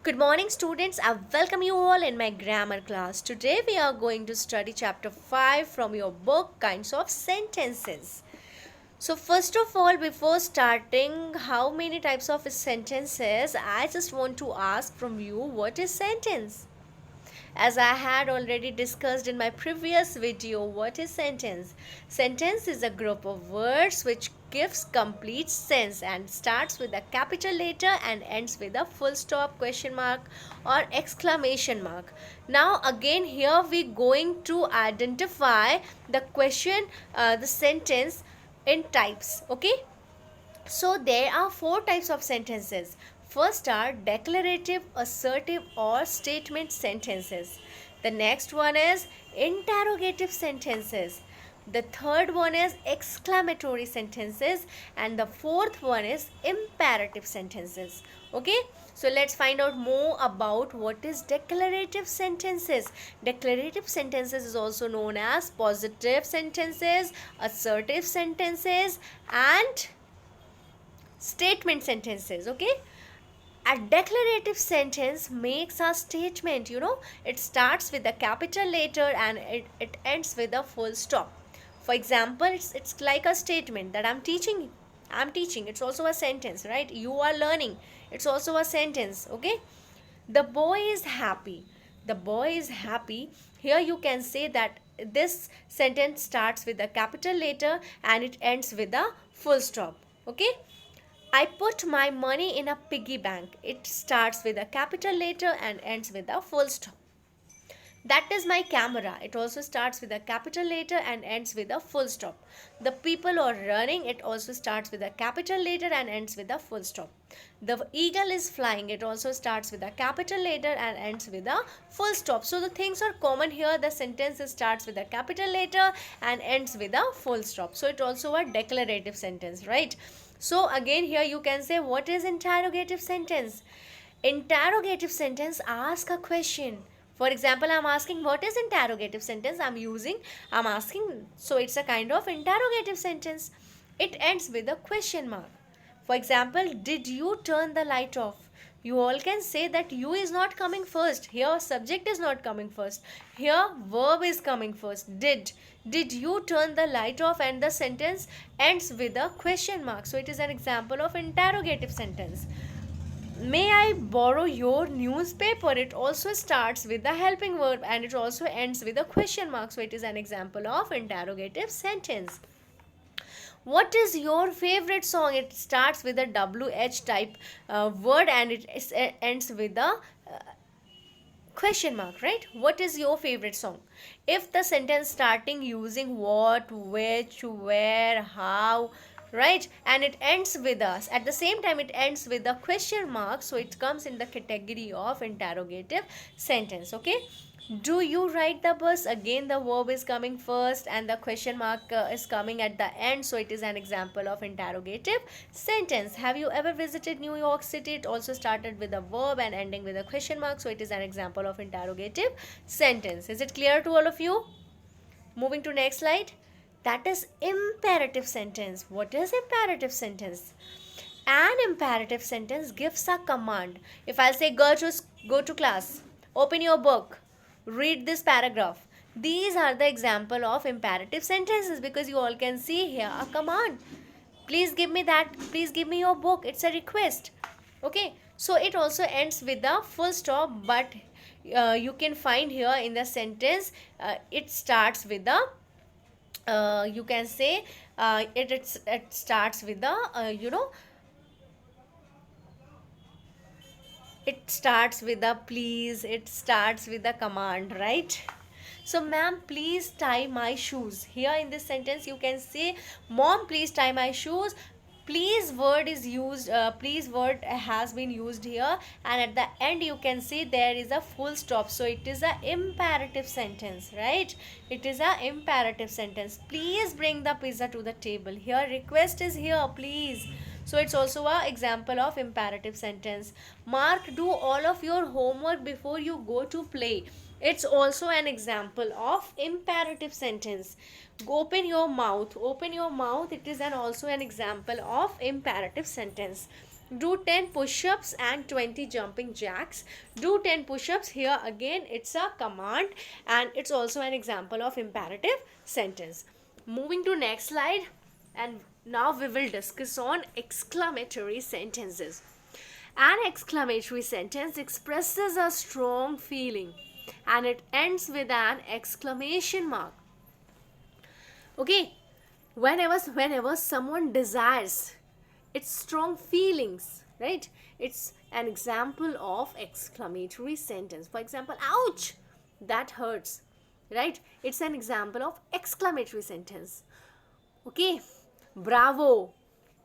Good morning, students. I welcome you all in my grammar class. Today we are going to study chapter 5 from your book Kinds of Sentences. So, first of all, before starting, how many types of sentences? I just want to ask from you, what is sentence? As I had already discussed in my previous video, what is sentence? Sentence is a group of words which gives complete sense and starts with a capital letter and ends with a full stop, question mark or exclamation mark. Now again here we going to identify the the sentence in types. Okay, so there are four types of sentences. First are declarative, assertive or statement sentences. The next one is interrogative sentences. The third one is exclamatory sentences and the fourth one is imperative sentences. Okay, so let's find out more about what is declarative sentences. Declarative sentences is also known as positive sentences, assertive sentences and statement sentences. Okay, a declarative sentence makes a statement, it starts with a capital letter and it ends with a full stop. For example, it's like a statement that I'm teaching. It's also a sentence, right? You are learning. It's also a sentence. Okay, the boy is happy. The boy is happy. Here you can say that this sentence starts with a capital letter and it ends with a full stop. Okay, I put my money in a piggy bank. It starts with a capital letter and ends with a full stop. That is my camera. It also starts with a capital letter and ends with a full stop. The people are running. It also starts with a capital letter and ends with a full stop. The eagle is flying. It also starts with a capital letter and ends with a full stop. So the things are common here. The sentence starts with a capital letter and ends with a full stop. So it also a declarative sentence, right? So again here you can say, what is interrogative sentence? Interrogative sentence ask a question. For example, I'm asking what is interrogative sentence. I'm asking, so it's a kind of interrogative sentence. It ends with a question mark. For example, did you turn the light off? You all can say that you is not coming first. Here subject is not coming first. Here verb is coming first. Did you turn the light off? And the sentence ends with a question mark. So it is an example of interrogative sentence. May I borrow your newspaper? It also starts with the helping verb and it also ends with a question mark. So it is an example of interrogative sentence. What is your favorite song? It starts with a WH type word and ends with a question mark, right? What is your favorite song? If the sentence starting using what, which, where, how, right, and it ends with us at the same time, it ends with a question mark, so it comes in the category of interrogative sentence. Okay, do you ride the bus? Again the verb is coming first and the question mark is coming at the end, so it is an example of interrogative sentence. Have you ever visited New York City? It also started with a verb and ending with a question mark, so it is an example of interrogative sentence. Is it clear to all of you? Moving to next slide. That is imperative sentence. What is imperative sentence? An imperative sentence gives a command. If I say go to class, open your book, read this paragraph. These are the example of imperative sentences because you all can see here a command. Please give me that. Please give me your book. It's a request. Okay. So it also ends with a full stop, but you can find here in the sentence it starts with a you can say it starts with the it starts with a please, it starts with a command, right? So ma'am, please tie my shoes. Here in this sentence you can say, mom, please tie my shoes. Please word is used, please word has been used here, and at the end you can see there is a full stop, so it is a imperative sentence, right? It is a imperative sentence. Please bring the pizza to the table. Here request is here, please, so it's also a example of imperative sentence. Mark, do all of your homework before you go to play. It's also an example of imperative sentence. Open your mouth. Open your mouth. It is also an example of imperative sentence. Do 10 push-ups and 20 jumping jacks. Do 10 push-ups. Here again it's a command and it's also an example of imperative sentence. Moving to next slide, and now we will discuss on exclamatory sentences. An exclamatory sentence expresses a strong feeling and it ends with an exclamation mark. Okay, whenever someone desires its strong feelings, right, it's an example of exclamatory sentence. For example, ouch, that hurts, right, it's an example of exclamatory sentence. Okay, bravo,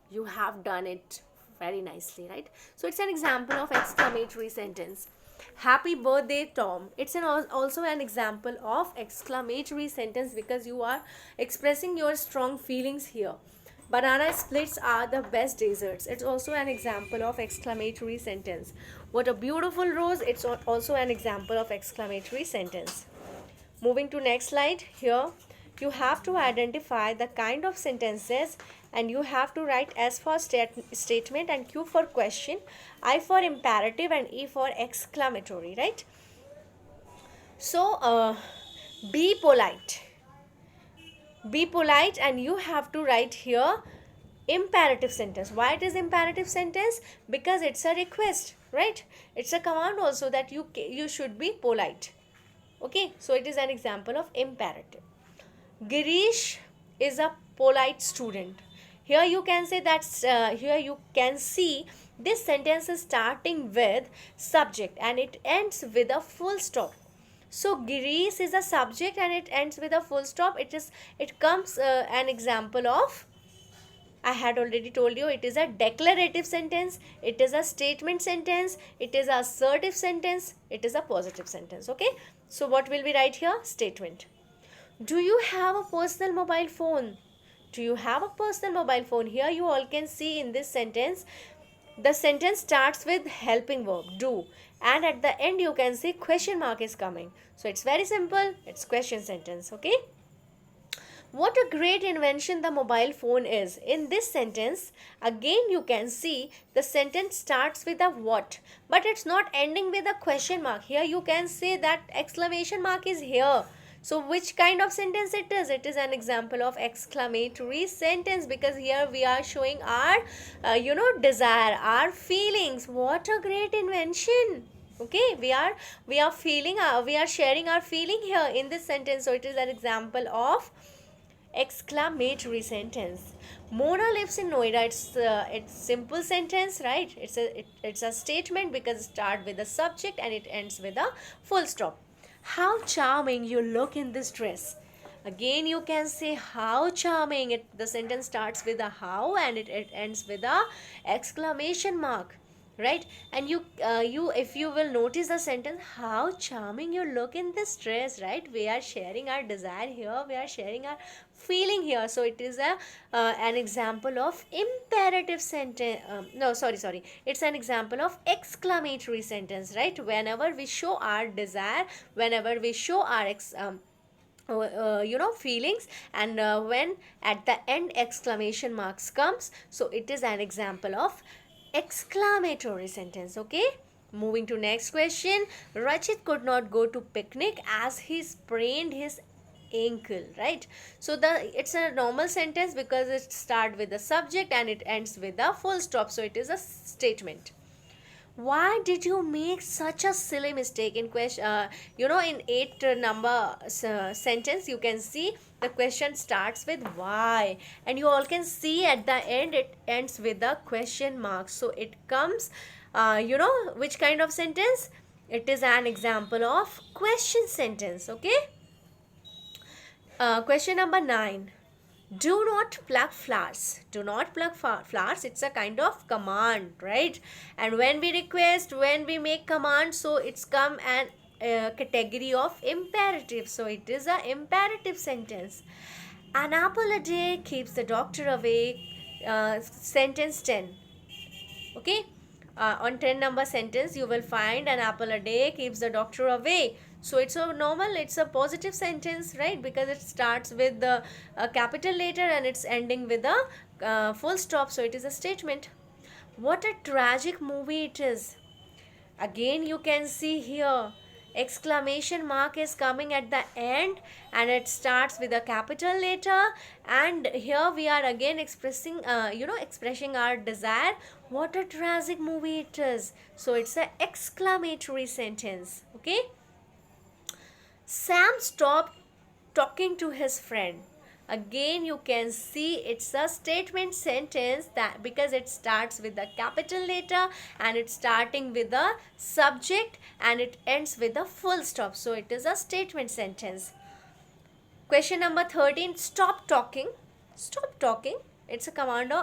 you have done it very nicely, right? So it's an example of exclamatory sentence. Happy birthday, Tom. It's also an example of exclamatory sentence because you are expressing your strong feelings here. Banana splits are the best desserts. It's also an example of exclamatory sentence. What a beautiful rose. It's also an example of exclamatory sentence. Moving to next slide. Here you have to identify the kind of sentences and you have to write S for statement and Q for question, I for imperative and E for exclamatory, right? So be polite. Be polite and you have to write here imperative sentence. Why it is imperative sentence? Because it's a request, right? It's a command also that you should be polite. Okay, so it is an example of imperative. Girish is a polite student. Here you can say that here you can see this sentence is starting with subject and it ends with a full stop. So Girish is a subject and it ends with a full stop. It comes an example of, I had already told you, it is a declarative sentence, it is a statement sentence, it is a assertive sentence, it is a positive sentence. Okay, so what will we write here? Statement. Do you have a personal mobile phone? Do you have a personal mobile phone? Here you all can see in this sentence, the sentence starts with helping verb do and at the end you can see question mark is coming. So it's very simple, it's question sentence. Okay. What a great invention the mobile phone is. In this sentence, again you can see the sentence starts with a what, but it's not ending with a question mark. Here you can say that exclamation mark is here. So which kind of sentence it is? It is an example of exclamatory sentence because here we are showing our, desire, our feelings. What a great invention. Okay, we are feeling, we are sharing our feeling here in this sentence. So it is an example of exclamatory sentence. Mona lives in Noida. It's simple sentence, right? It's a statement because it starts with a subject and it ends with a full stop. How charming you look in this dress. Again you can say how charming. The sentence starts with a how and it ends with a exclamation mark, right? And you if you will notice the sentence, how charming you look in this dress, right? We are sharing our desire here, we are sharing our feeling here. So it is an example of imperative sentence. No, sorry, it's an example of exclamatory sentence, right? Whenever we show our desire, whenever we show our feelings, and when at the end exclamation marks comes, so it is an example of exclamatory sentence. Okay, moving to next question. Rachit could not go to picnic as he sprained his ankle, right? So it's a normal sentence because it starts with the subject and it ends with a full stop. So it is a statement. Why did you make such a silly mistake? In question, in 8 number sentence, you can see the question starts with why, and you all can see at the end it ends with a question mark. So it comes, which kind of sentence? It is an example of question sentence. Okay. Question number 9. Do not pluck flowers. Do not pluck flowers. It's a kind of command, right? And when we request, when we make command, so it's come an category of imperative. So it is a imperative sentence. An apple a day keeps the doctor away. Sentence 10. Okay. On 10 number sentence, you will find an apple a day keeps the doctor away. So it's a normal, it's a positive sentence, right? Because it starts with the capital letter and it's ending with a full stop. So it is a statement. What a tragic movie it is. Again, you can see here exclamation mark is coming at the end, and it starts with a capital letter, and here we are again expressing expressing our desire. What a tragic movie it is. So it's an exclamatory sentence. Okay. Sam stopped talking to his friend. Again, you can see it's a statement sentence, that because it starts with a capital letter and it's starting with a subject and it ends with a full stop. So it is a statement sentence. Question number 13. Stop talking. Stop talking. It's a command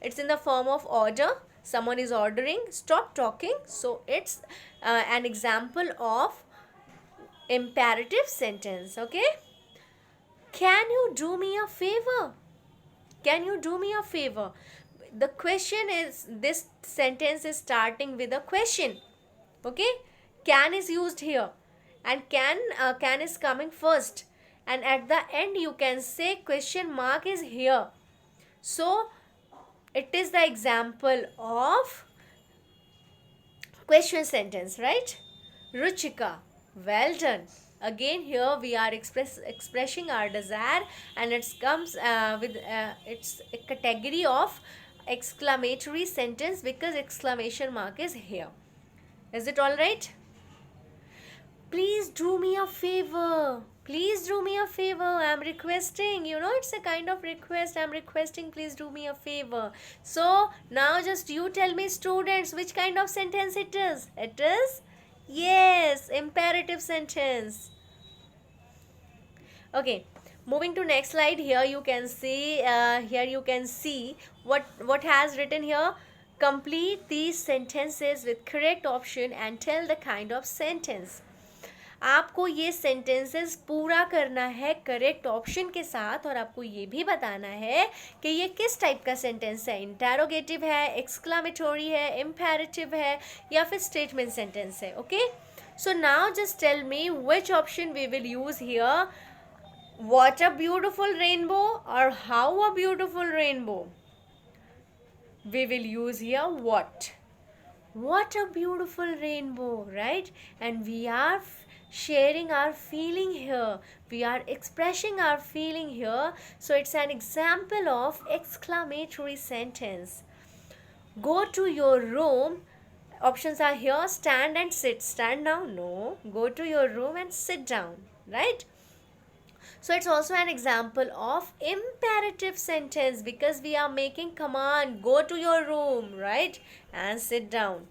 it's in the form of order. Someone is ordering. Stop talking. So it's an example of imperative sentence. Okay. Can you do me a favor? Can you do me a favor? The question is, this sentence is starting with a question. Okay. Can is used here, and can is coming first, and at the end you can say question mark is here. So it is the example of question sentence, right? Ruchika, well done. Again, here we are expressing our desire, and it comes with it's a category of exclamatory sentence because exclamation mark is here. Is it all right? Please do me a favor. Please do me a favor. I'm requesting. It's a kind of request. I'm requesting. Please do me a favor. So now just you tell me, students, which kind of sentence it is? It is, yes, imperative sentence. Okay, moving to next slide. Here you can see what has written here. Complete these sentences with correct option and tell the kind of sentence. आपको ये sentences पूरा करना है correct option के साथ, और आपको ये भी बताना है कि ये किस टाइप का सेंटेंस है. इंटरोगेटिव है, एक्सक्लामेटोरी है, इम्पेरेटिव है, या फिर स्टेटमेंट सेंटेंस है. Okay, so now just tell me which option we will use here. What a beautiful rainbow or how a beautiful rainbow? We will use here what? What a beautiful rainbow, right? And we are sharing our feeling here. We are expressing our feeling here. So it's an example of exclamatory sentence. Go to your room. Options are here. Stand and sit. Stand now? No. Go to your room and sit down, right? So it's also an example of imperative sentence because we are making command, go to your room, right? And sit down.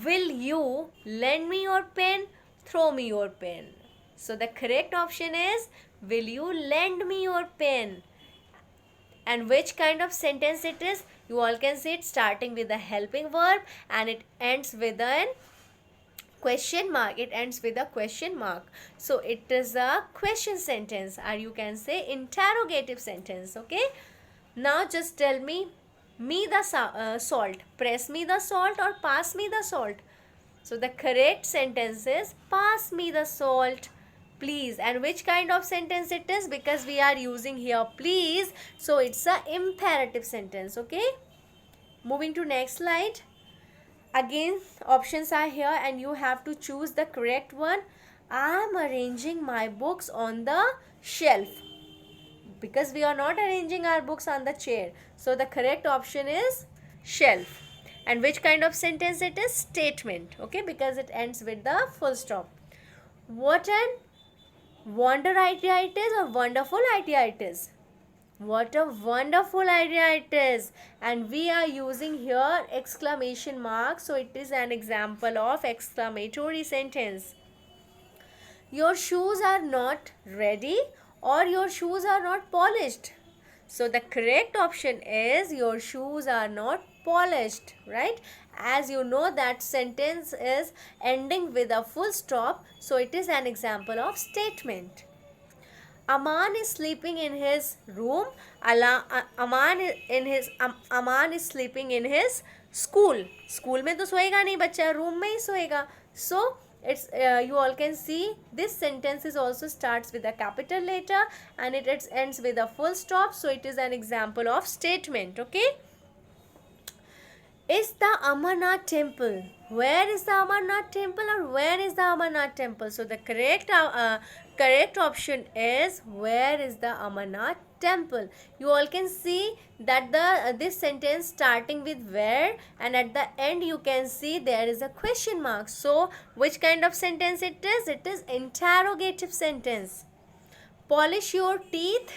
Will you lend me your pen? Throw me your pen. So the correct option is, will you lend me your pen? And which kind of sentence it is? You all can see it starting with a helping verb and it ends with an question mark. It ends with a question mark. So it is a question sentence, or you can say interrogative sentence. Okay, now just tell me the salt. Press me the salt or pass me the salt. So the correct sentence is pass me the salt, please. And which kind of sentence it is? Because we are using here please, so it's a imperative sentence. Okay, moving to next slide. Again, options are here and you have to choose the correct one. I am arranging my books on the shelf, because we are not arranging our books on the chair. So the correct option is shelf. And which kind of sentence it is? Statement. Okay, because it ends with the full stop. What an wonder idea it is, or wonderful idea it is. What a wonderful idea it is. And we are using here exclamation mark, so it is an example of exclamatory sentence. Your shoes are not ready, or your shoes are not polished. So the correct option is your shoes are not polished, right? As you know, that sentence is ending with a full stop, so it is an example of statement. Aman is sleeping in his room. Aman is sleeping in his school. School में तो सोएगा नहीं बच्चा, room में ही सोएगा. So it's you all can see this sentence is also starts with a capital letter and it ends with a full stop. So it is an example of statement. Okay. is the Amarnath temple? Where is the Amarnath temple, or where is the Amarnath temple? So the correct option is, where is the Amarnath temple? You all can see that this sentence starting with where, and at the end you can see there is a question mark. So which kind of sentence it is? It is interrogative sentence. Polish your teeth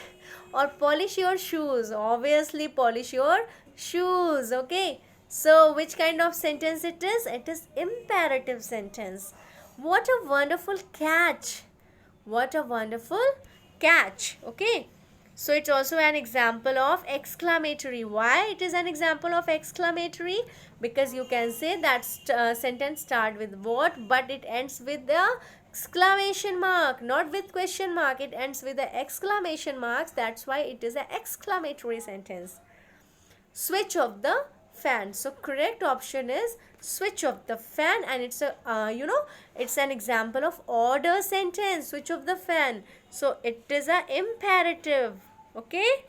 or polish your shoes? Obviously polish your shoes. Okay, so which kind of sentence it is? It is imperative sentence. What a wonderful catch. What a wonderful catch. Okay, so it's also an example of exclamatory. Why it is an example of exclamatory? Because you can say that sentence start with what, but it ends with the exclamation mark, not with question mark. It ends with the exclamation marks. That's why it is an exclamatory sentence. Switch off the fan. So correct option is switch off the fan, and it's a it's an example of order sentence. Switch off the fan. So it is a imperative. Okay,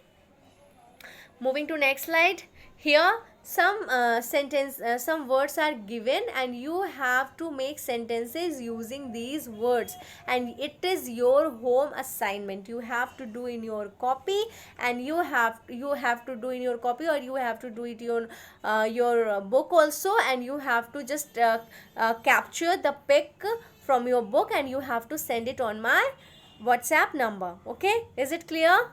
moving to next slide. Here some words are given, and you have to make sentences using these words, and it is your home assignment. You have to do in your copy, and you have to do in your copy, or you have to do it in your book also, and you have to just capture the pic from your book, and you have to send it on my WhatsApp number. Okay, is it clear?